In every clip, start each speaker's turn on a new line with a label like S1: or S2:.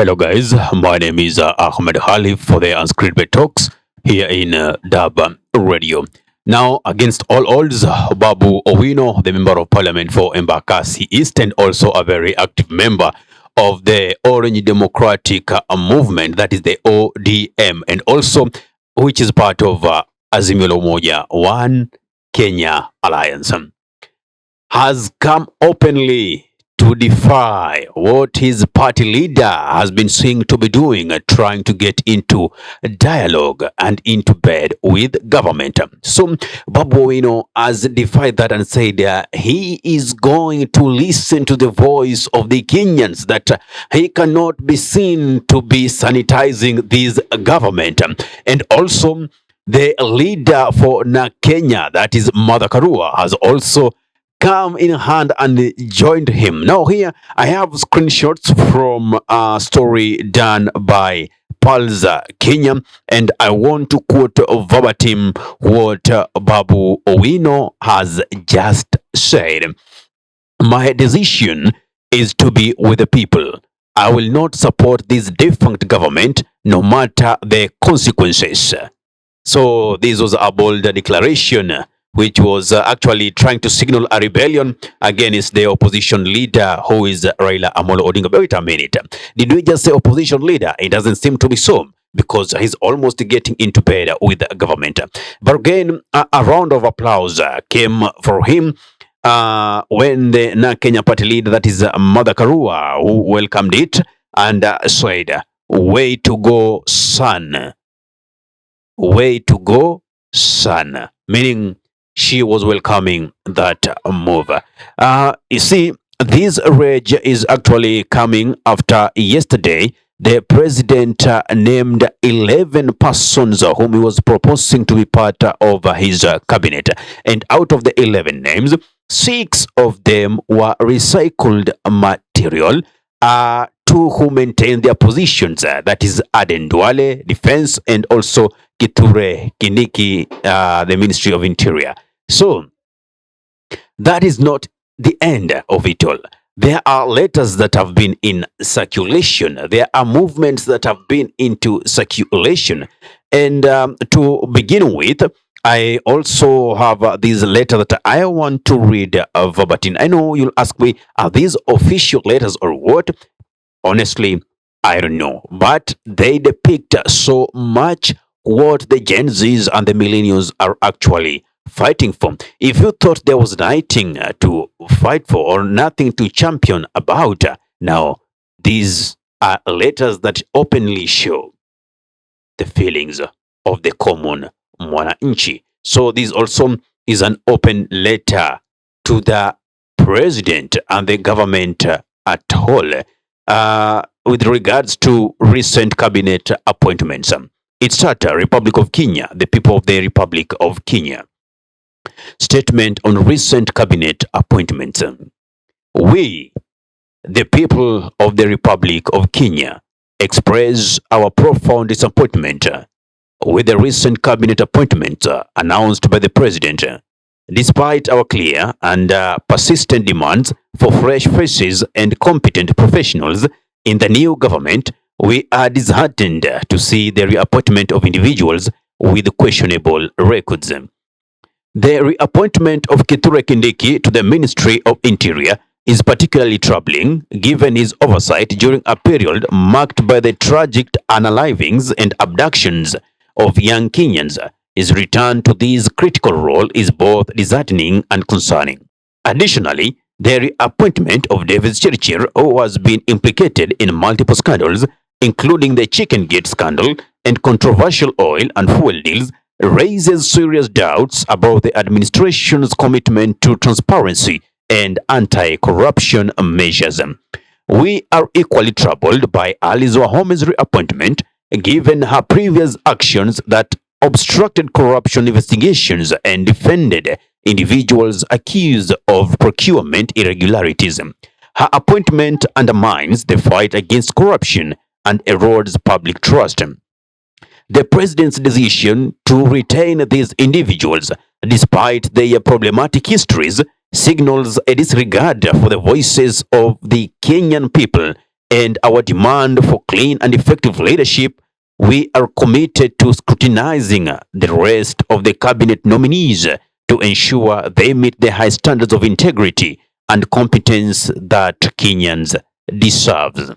S1: Hello, guys. My name is Ahmed Halif for the Unscripted Talks here in Dab Radio. Now, against all odds, Babu Owino, the member of parliament for Embakasi East and also a very active member of the Orange Democratic Movement, that is the ODM, and also which is part of Azimio la Umoja One Kenya Alliance, has come openly to defy what his party leader has been saying to be doing, trying to get into dialogue and into bed with government. So Babu Owino has defied that and said he is going to listen to the voice of the Kenyans, that he cannot be seen to be sanitizing this government. And also the leader for Na Kenya, that is Mother Karua, has also come in hand and joined him. Now here I have screenshots from a story done by Pulsar Kenya, and I want to quote verbatim what Babu Owino has just said. My decision is to be with the people. I will not support this defunct government no matter the consequences. So this was a bold declaration which was actually trying to signal a rebellion against the opposition leader, who is Raila Amolo Odinga. Wait a minute. Did we just say opposition leader? It doesn't seem to be so, because he's almost getting into bed with the government. But again, a round of applause came for him when the Na Kenya party leader, that is Mother Karua, who welcomed it and said, "Way to go, son. Way to go, son." Meaning she was welcoming that move. You see, this rage is actually coming after yesterday the president named 11 persons whom he was proposing to be part of his cabinet. And out of the 11 names, 6 of them were recycled material to who maintain their positions. That is Aden Duale, Defense, and also Kithure Kindiki, the Ministry of Interior. So that is not the end of it all. There are letters that have been in circulation. There are movements that have been into circulation. And to begin with, I also have this letter that I want to read verbatim. I know you'll ask me, are these official letters or what? Honestly, I don't know. But they depict so much what the Gen Zs and the millennials are actually fighting for. If you thought there was nothing to fight for or nothing to champion about, now these are letters that openly show the feelings of the common mwananchi. So this also is an open letter to the president and the government at whole with regards to recent cabinet appointments. It started Republic of Kenya, the people of the Republic of Kenya. Statement on recent cabinet appointments. We, the people of the Republic of Kenya, express our profound disappointment with the recent cabinet appointments announced by the president. Despite our clear and persistent demands for fresh faces and competent professionals in the new government, we are disheartened to see the reappointment of individuals with questionable records. The reappointment of Kithure Kindiki to the Ministry of Interior is particularly troubling, given his oversight during a period marked by the tragic unalivings and abductions of young Kenyans. His return to this critical role is both disheartening and concerning. Additionally, the reappointment of David Chirchir, who has been implicated in multiple scandals, including the Chicken Gate scandal and controversial oil and fuel deals, raises serious doubts about the administration's commitment to transparency and anti-corruption measures. We are equally troubled by Alice Wahome's reappointment, given her previous actions that obstructed corruption investigations and defended individuals accused of procurement irregularities. Her appointment undermines the fight against corruption and erodes public trust. The president's decision to retain these individuals, despite their problematic histories, signals a disregard for the voices of the Kenyan people and our demand for clean and effective leadership, we are committed to scrutinizing the rest of the cabinet nominees to ensure they meet the high standards of integrity and competence that Kenyans deserve.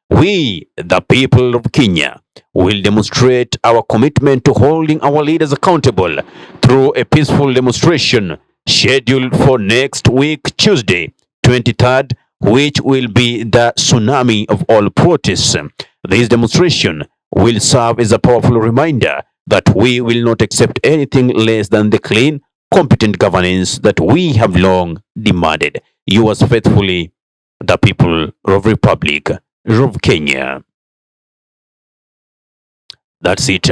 S1: We, the people of Kenya, will demonstrate our commitment to holding our leaders accountable through a peaceful demonstration scheduled for next week, Tuesday, 23rd, which will be the tsunami of all protests. This demonstration will serve as a powerful reminder that we will not accept anything less than the clean, competent governance that we have long demanded. Yours faithfully, the people of Republic of Kenya. That's it.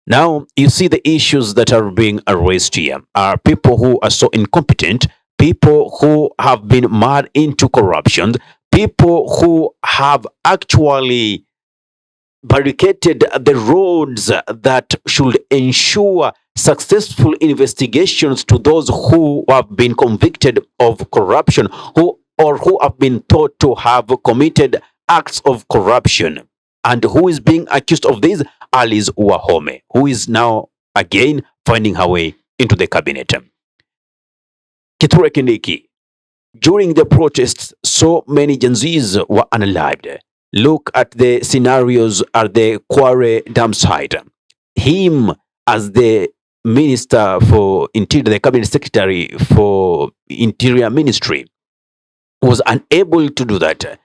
S1: Now, you see the issues that are being raised here are people who are so incompetent, people who have been mad into corruption, people who have actually barricaded the roads that should ensure successful investigations to those who have been convicted of corruption, who have been thought to have committed acts of corruption. And who is being accused of this? Alice Wahome, who is now again finding her way into the cabinet. Kithure Kindiki, during the protests, so many Gen Zs were unalived. Look at the scenarios at the Kware dam site. Him as the Minister for Interior, the Cabinet Secretary for Interior Ministry, was unable to do that.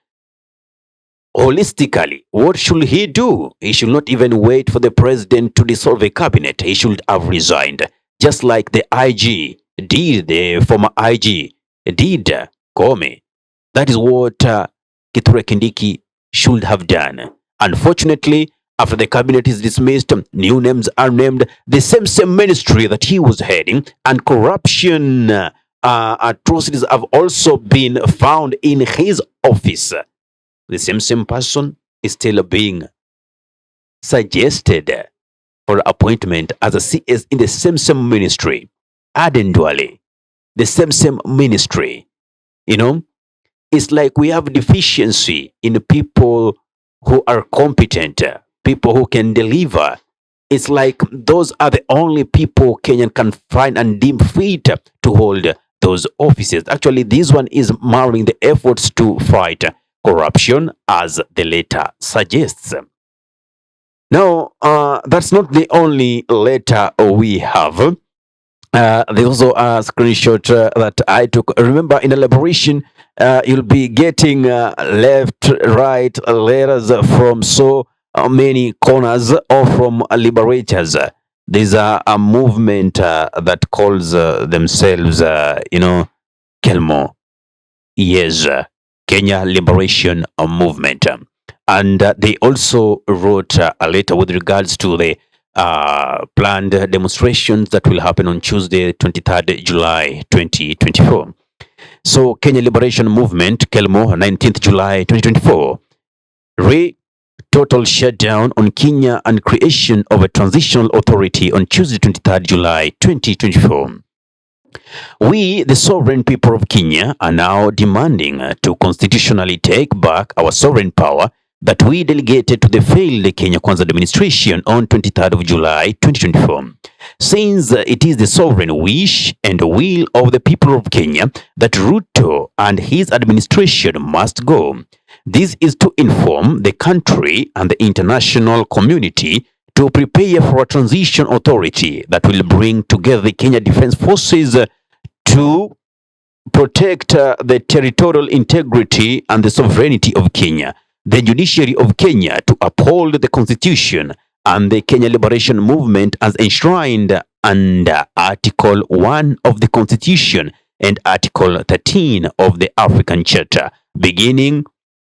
S1: Holistically, what should he do? He should not even wait for the president to dissolve a cabinet. He should have resigned, just like the IG did, the former IG did, Kome. That is what Kithure Kindiki should have done. Unfortunately, after the cabinet is dismissed, new names are named, the same ministry that he was heading, and corruption atrocities have also been found in his office. The same person is still being suggested for appointment as a CS in the same ministry. Aden Duale, the same ministry. You know, it's like we have deficiency in people who are competent, people who can deliver. It's like those are the only people Kenyan can find and deem fit to hold those offices. Actually, this one is marring the efforts to fight corruption, as the letter suggests. Now, that's not the only letter we have. There's also a screenshot that I took. Remember, in elaboration, you'll be getting left, right letters from so many corners or from liberators. There's a movement that calls themselves, Kelmo. Yes, Kenya Liberation Movement. And they also wrote a letter with regards to the planned demonstrations that will happen on Tuesday, 23rd July 2024. So, Kenya Liberation Movement, Kelmo, 19th July 2024. Total shutdown on Kenya and creation of a transitional authority on Tuesday, 23rd July 2024. We, the sovereign people of Kenya, are now demanding to constitutionally take back our sovereign power that we delegated to the failed Kenya Kwanza administration on 23rd of July 2024. Since it is the sovereign wish and will of the people of Kenya that Ruto and his administration must go. This is to inform the country and the international community to prepare for a transition authority that will bring together the Kenya Defense Forces to protect the territorial integrity and the sovereignty of Kenya, the judiciary of Kenya to uphold the constitution, and the Kenya Liberation Movement as enshrined under Article 1 of the Constitution and Article 13 of the African Charter, beginning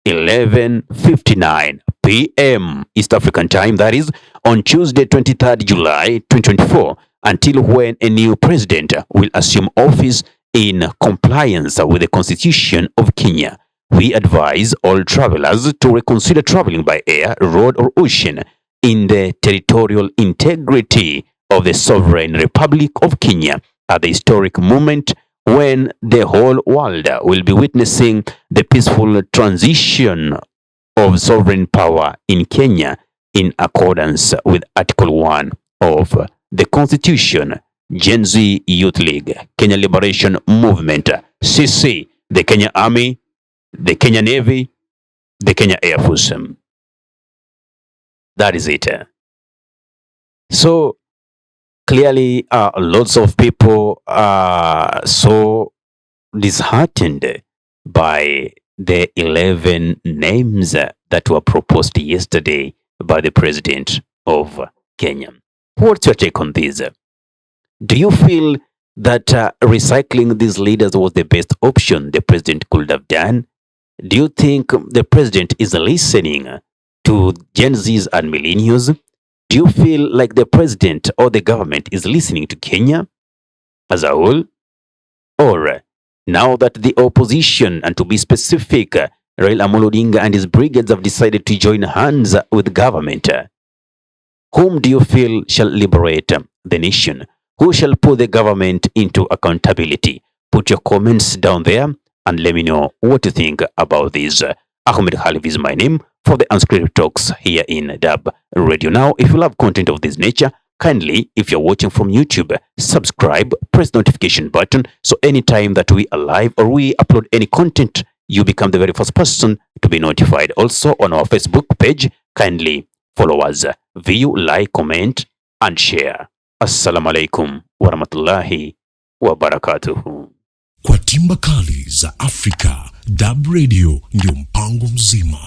S1: 11:59 p.m. East African Time, that is, on Tuesday, 23rd July 2024, until when a new president will assume office in compliance with the Constitution of Kenya. We advise all travelers to reconsider traveling by air, road, or ocean in the territorial integrity of the sovereign Republic of Kenya at the historic moment when the whole world will be witnessing the peaceful transition of sovereign power in Kenya in accordance with Article 1 of the Constitution. Gen Z Youth League, Kenya Liberation Movement, CC, the Kenya Army, the Kenya Navy, the Kenya Air Force. That is it. So clearly, lots of people are so disheartened by the 11 names that were proposed yesterday by the president of Kenya. What's your take on this? Do you feel that recycling these leaders was the best option the president could have done? Do you think the president is listening to Gen Zs and millennials? Do you feel like the president or the government is listening to Kenya as a whole? Or now that the opposition, and to be specific, Raila Amolo Odinga and his brigades have decided to join hands with government, whom do you feel shall liberate the nation? Who shall put the government into accountability? Put your comments down there and let me know what you think about this. Ahmed Khalif is my name for the Unscripted Talks here in Dab Radio. Now, if you love content of this nature, kindly, if you're watching from YouTube, subscribe, press notification button, so anytime that we are live or we upload any content, you become the very first person to be notified. Also on our Facebook page, kindly follow us, view, like, comment, and share. Assalamu alaikum warahmatullahi wabarakatuhu.
S2: Kwa timba kali za Afrika, Dab Radio ndio mpango mzima.